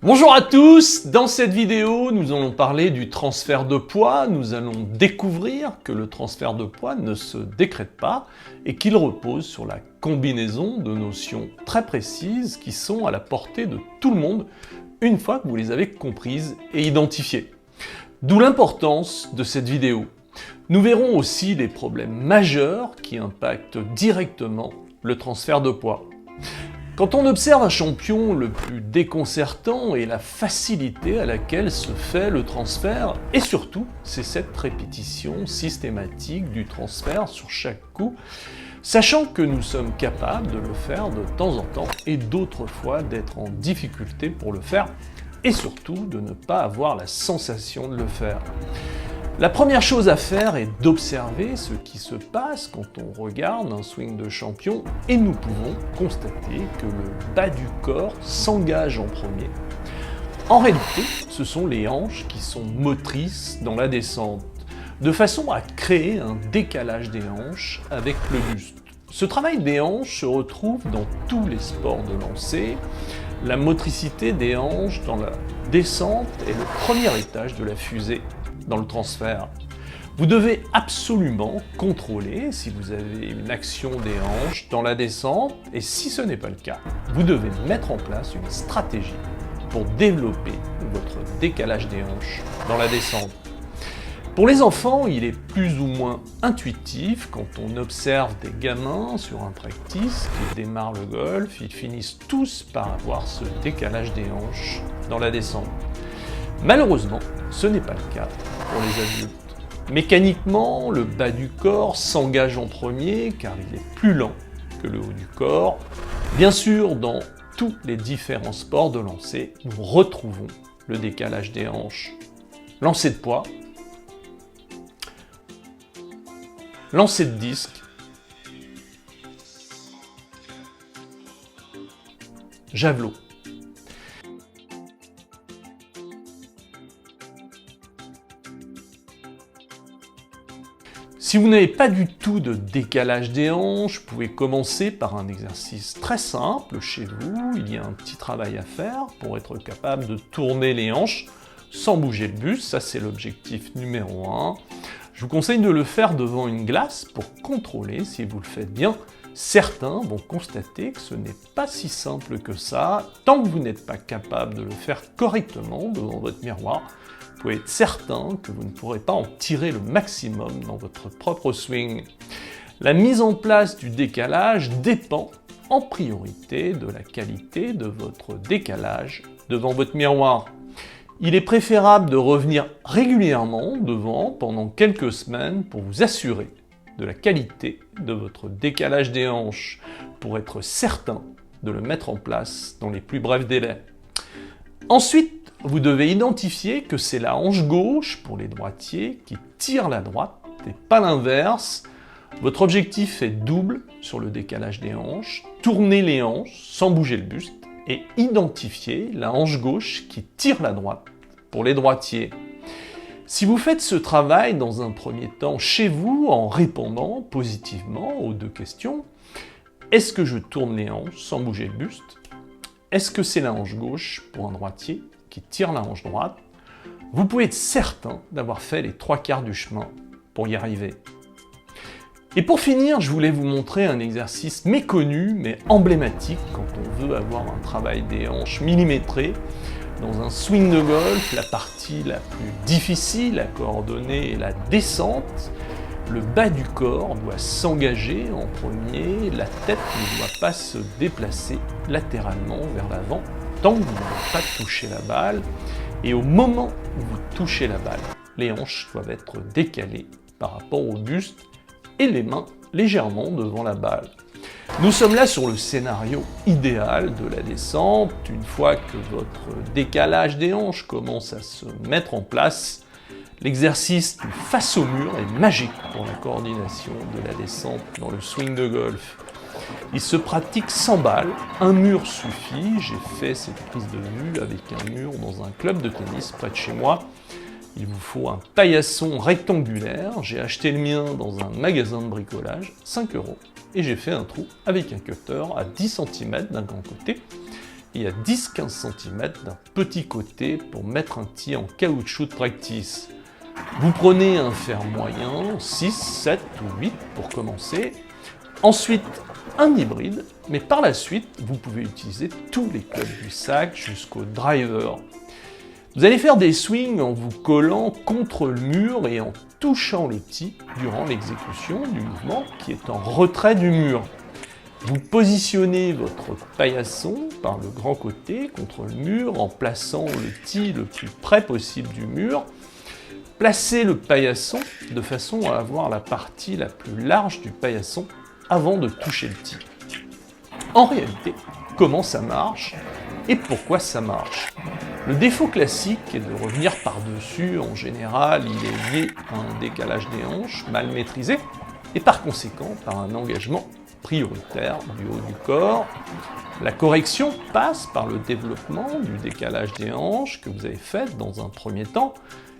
Bonjour à tous, dans cette vidéo nous allons parler du transfert de poids, nous allons découvrir que le transfert de poids ne se décrète pas et qu'il repose sur la combinaison de notions très précises qui sont à la portée de tout le monde une fois que vous les avez comprises et identifiées. D'où l'importance de cette vidéo. Nous verrons aussi les problèmes majeurs qui impactent directement le transfert de poids. Quand on observe un champion, le plus déconcertant est la facilité à laquelle se fait le transfert, et surtout, c'est cette répétition systématique du transfert sur chaque coup, sachant que nous sommes capables de le faire de temps en temps, et d'autres fois d'être en difficulté pour le faire, et surtout de ne pas avoir la sensation de le faire. La première chose à faire est d'observer ce qui se passe quand on regarde un swing de champion et nous pouvons constater que le bas du corps s'engage en premier. En réalité, ce sont les hanches qui sont motrices dans la descente, de façon à créer un décalage des hanches avec le buste. Ce travail des hanches se retrouve dans tous les sports de lancer. La motricité des hanches dans la descente est le premier étage de la fusée dans le transfert. Vous devez absolument contrôler si vous avez une action des hanches dans la descente, et si ce n'est pas le cas, vous devez mettre en place une stratégie pour développer votre décalage des hanches dans la descente. Pour les enfants, il est plus ou moins intuitif quand on observe des gamins sur un practice qui démarrent le golf, ils finissent tous par avoir ce décalage des hanches dans la descente. Malheureusement, ce n'est pas le cas pour les adultes. Mécaniquement, le bas du corps s'engage en premier car il est plus lent que le haut du corps. Bien sûr, dans tous les différents sports de lancer, nous retrouvons le décalage des hanches. Lancer de poids, lancer de disque, javelot. Si vous n'avez pas du tout de décalage des hanches, vous pouvez commencer par un exercice très simple chez vous. Il y a un petit travail à faire pour être capable de tourner les hanches sans bouger le buste. Ça, c'est l'objectif numéro 1. Je vous conseille de le faire devant une glace pour contrôler si vous le faites bien. Certains vont constater que ce n'est pas si simple que ça. Tant que vous n'êtes pas capable de le faire correctement devant votre miroir, vous pouvez être certain que vous ne pourrez pas en tirer le maximum dans votre propre swing. La mise en place du décalage dépend en priorité de la qualité de votre décalage devant votre miroir. Il est préférable de revenir régulièrement devant pendant quelques semaines pour vous assurer de la qualité de votre décalage des hanches, pour être certain de le mettre en place dans les plus brefs délais. Ensuite, vous devez identifier que c'est la hanche gauche, pour les droitiers, qui tire la droite et pas l'inverse. Votre objectif est double sur le décalage des hanches. Tournez les hanches sans bouger le buste et identifiez la hanche gauche qui tire la droite pour les droitiers. Si vous faites ce travail dans un premier temps chez vous en répondant positivement aux deux questions, est-ce que je tourne les hanches sans bouger le buste? Est-ce que c'est la hanche gauche pour un droitier qui tire la hanche droite? Vous pouvez être certain d'avoir fait les 3/4 du chemin pour y arriver. Et pour finir, je voulais vous montrer un exercice méconnu mais emblématique quand on veut avoir un travail des hanches millimétré. Dans un swing de golf, la partie la plus difficile à coordonner est la descente. Le bas du corps doit s'engager en premier, la tête ne doit pas se déplacer latéralement vers l'avant tant que vous n'avez pas touché la balle. Et au moment où vous touchez la balle, les hanches doivent être décalées par rapport au buste et les mains légèrement devant la balle. Nous sommes là sur le scénario idéal de la descente. Une fois que votre décalage des hanches commence à se mettre en place, l'exercice du face au mur est magique pour la coordination de la descente dans le swing de golf. Il se pratique sans balle, un mur suffit. J'ai fait cette prise de vue avec un mur dans un club de tennis près de chez moi. Il vous faut un paillasson rectangulaire. J'ai acheté le mien dans un magasin de bricolage, 5 €. Et j'ai fait un trou avec un cutter à 10 cm d'un grand côté et à 10-15 cm d'un petit côté pour mettre un tee en caoutchouc de practice. Vous prenez un fer moyen, 6, 7 ou 8 pour commencer. Ensuite, un hybride, mais par la suite, vous pouvez utiliser tous les clubs du sac jusqu'au driver. Vous allez faire des swings en vous collant contre le mur et en touchant le tee durant l'exécution du mouvement qui est en retrait du mur. Vous positionnez votre paillasson par le grand côté contre le mur en plaçant le tee le plus près possible du mur. Placez le paillasson de façon à avoir la partie la plus large du paillasson avant de toucher le tee. En réalité, comment ça marche et pourquoi ça marche? Le défaut classique est de revenir par-dessus. En général, il est lié à un décalage des hanches mal maîtrisé et par conséquent par un engagement prioritaire du haut du corps. La correction passe par le développement du décalage des hanches que vous avez fait dans un premier temps,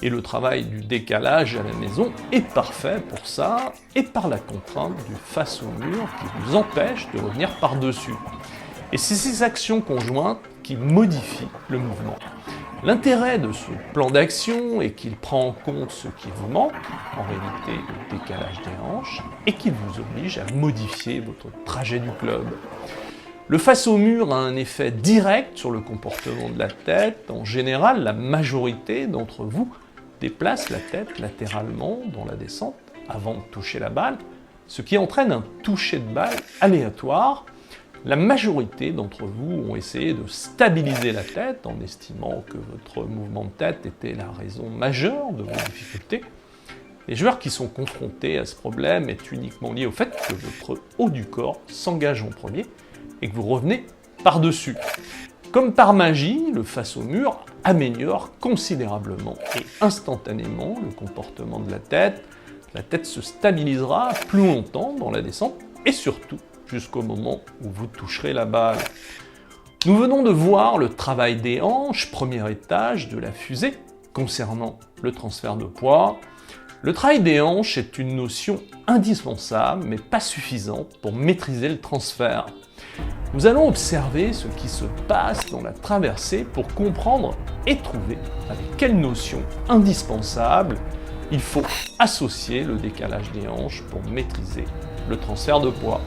et le travail du décalage à la maison est parfait pour ça, et par la contrainte du face au mur qui vous empêche de revenir par-dessus. Et c'est ces actions conjointes qui modifient le mouvement. L'intérêt de ce plan d'action est qu'il prend en compte ce qui vous manque, en réalité le décalage des hanches, et qu'il vous oblige à modifier votre trajet du club. Le face au mur a un effet direct sur le comportement de la tête. En général, la majorité d'entre vous déplace la tête latéralement dans la descente avant de toucher la balle, ce qui entraîne un toucher de balle aléatoire. La majorité d'entre vous ont essayé de stabiliser la tête en estimant que votre mouvement de tête était la raison majeure de vos difficultés. Les joueurs qui sont confrontés à ce problème est uniquement lié au fait que votre haut du corps s'engage en premier et que vous revenez par-dessus. Comme par magie, le face au mur améliore considérablement et instantanément le comportement de la tête. La tête se stabilisera plus longtemps dans la descente et surtout jusqu'au moment où vous toucherez la balle. Nous venons de voir le travail des hanches, premier étage de la fusée, concernant le transfert de poids. Le travail des hanches est une notion indispensable, mais pas suffisante pour maîtriser le transfert. Nous allons observer ce qui se passe dans la traversée pour comprendre et trouver avec quelle notion indispensable il faut associer le décalage des hanches pour maîtriser le transfert de poids.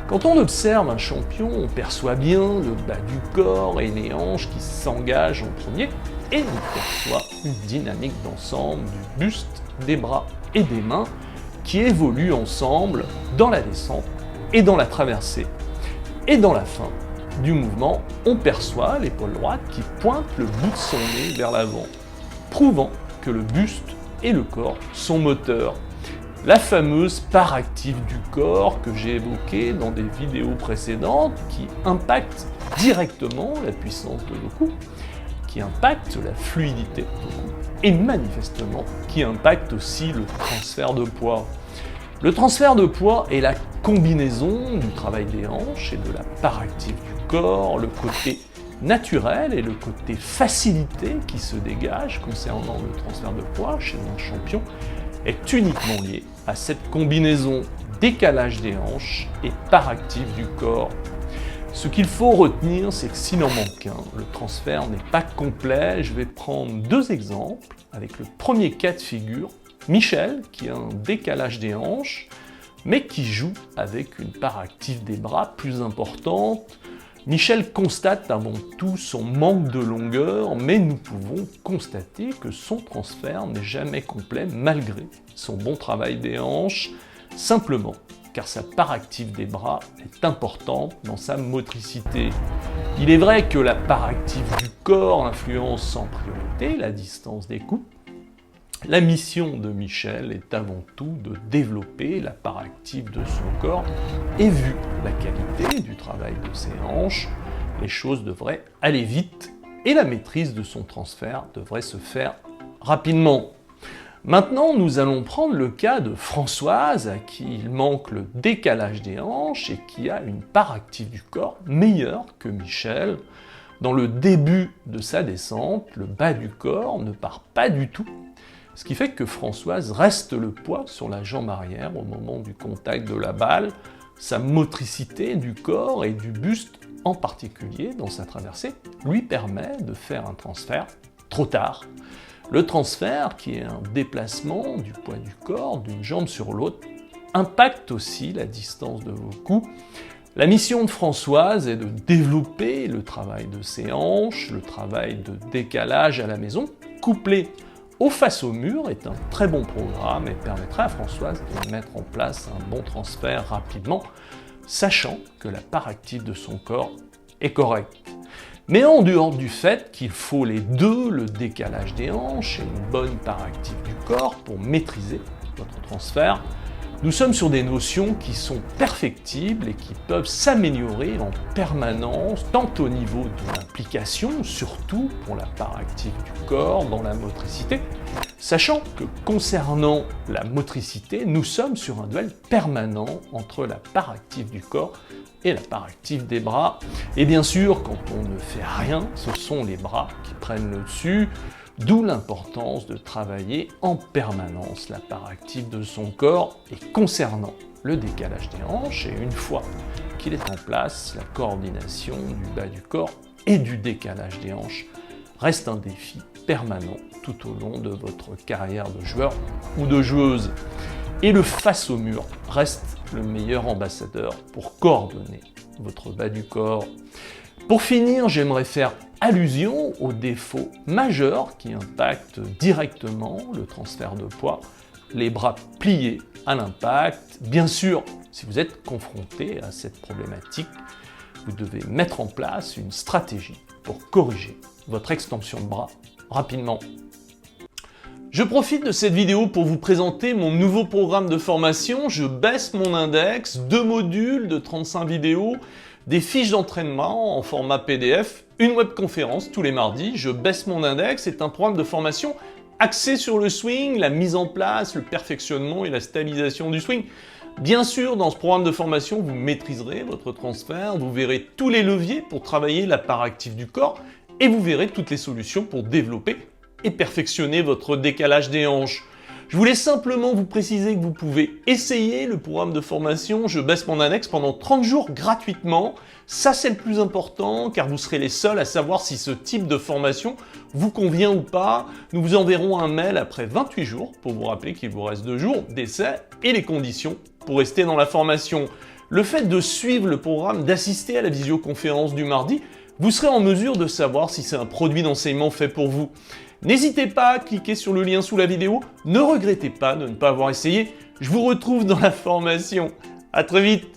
Quand on observe un champion, on perçoit bien le bas du corps et les hanches qui s'engagent en premier, et on perçoit une dynamique d'ensemble du buste, des bras et des mains qui évoluent ensemble dans la descente et dans la traversée. Et dans la fin du mouvement, on perçoit l'épaule droite qui pointe le bout de son nez vers l'avant, prouvant que le buste et le corps sont moteurs. La fameuse part active du corps que j'ai évoquée dans des vidéos précédentes qui impacte directement la puissance de nos coups, qui impacte la fluidité de nos coups et manifestement qui impacte aussi le transfert de poids. Le transfert de poids est la combinaison du travail des hanches et de la part active du corps, le côté naturel et le côté facilité qui se dégage concernant le transfert de poids chez un champion est uniquement lié à cette combinaison décalage des hanches et part active du corps. Ce qu'il faut retenir, c'est que s'il en manque un, le transfert n'est pas complet. Je vais prendre deux exemples avec le premier cas de figure, Michel, qui a un décalage des hanches, mais qui joue avec une part active des bras plus importante. Michel constate avant tout son manque de longueur, mais nous pouvons constater que son transfert n'est jamais complet malgré son bon travail des hanches, simplement car sa part active des bras est importante dans sa motricité. Il est vrai que la part active du corps influence en priorité la distance des coups. La mission de Michel est avant tout de développer la part active de son corps et vu la qualité du travail de ses hanches, les choses devraient aller vite et la maîtrise de son transfert devrait se faire rapidement. Maintenant, nous allons prendre le cas de Françoise, à qui il manque le décalage des hanches et qui a une part active du corps meilleure que Michel. Dans le début de sa descente, le bas du corps ne part pas du tout, ce qui fait que Françoise reste le poids sur la jambe arrière au moment du contact de la balle, sa motricité du corps et du buste en particulier dans sa traversée lui permet de faire un transfert trop tard. Le transfert, qui est un déplacement du poids du corps d'une jambe sur l'autre, impacte aussi la distance de vos coups. La mission de Françoise est de développer le travail de ses hanches, le travail de décalage à la maison, couplé au face au mur est un très bon programme et permettra à Françoise de mettre en place un bon transfert rapidement, sachant que la part active de son corps est correcte. Mais en dehors du fait qu'il faut les deux, le décalage des hanches et une bonne part active du corps pour maîtriser votre transfert, nous sommes sur des notions qui sont perfectibles et qui peuvent s'améliorer en permanence, tant au niveau de l'implication, surtout pour la part active du corps dans la motricité, sachant que concernant la motricité, nous sommes sur un duel permanent entre la part active du corps et la part active des bras. Et bien sûr, quand on ne fait rien, ce sont les bras qui prennent le dessus, d'où l'importance de travailler en permanence la part active de son corps. Et concernant le décalage des hanches, et une fois qu'il est en place, la coordination du bas du corps et du décalage des hanches reste un défi permanent tout au long de votre carrière de joueur ou de joueuse. Et le face au mur reste le meilleur ambassadeur pour coordonner votre bas du corps. Pour finir, j'aimerais faire allusion aux défauts majeurs qui impactent directement le transfert de poids, les bras pliés à l'impact. Bien sûr, si vous êtes confronté à cette problématique, vous devez mettre en place une stratégie pour corriger votre extension de bras rapidement. Je profite de cette vidéo pour vous présenter mon nouveau programme de formation. Je baisse mon index, 2 modules de 35 vidéos, des fiches d'entraînement en format PDF, une webconférence tous les mardis. Je baisse mon index est un programme de formation axé sur le swing, la mise en place, le perfectionnement et la stabilisation du swing. Bien sûr, dans ce programme de formation, vous maîtriserez votre transfert, vous verrez tous les leviers pour travailler la part active du corps et vous verrez toutes les solutions pour développer et perfectionner votre décalage des hanches. Je voulais simplement vous préciser que vous pouvez essayer le programme de formation Je baisse mon index pendant 30 jours gratuitement. Ça, c'est le plus important car vous serez les seuls à savoir si ce type de formation vous convient ou pas. Nous vous enverrons un mail après 28 jours pour vous rappeler qu'il vous reste 2 jours d'essai et les conditions pour rester dans la formation. Le fait de suivre le programme, d'assister à la visioconférence du mardi, vous serez en mesure de savoir si c'est un produit d'enseignement fait pour vous. N'hésitez pas à cliquer sur le lien sous la vidéo, ne regrettez pas de ne pas avoir essayé, je vous retrouve dans la formation. À très vite.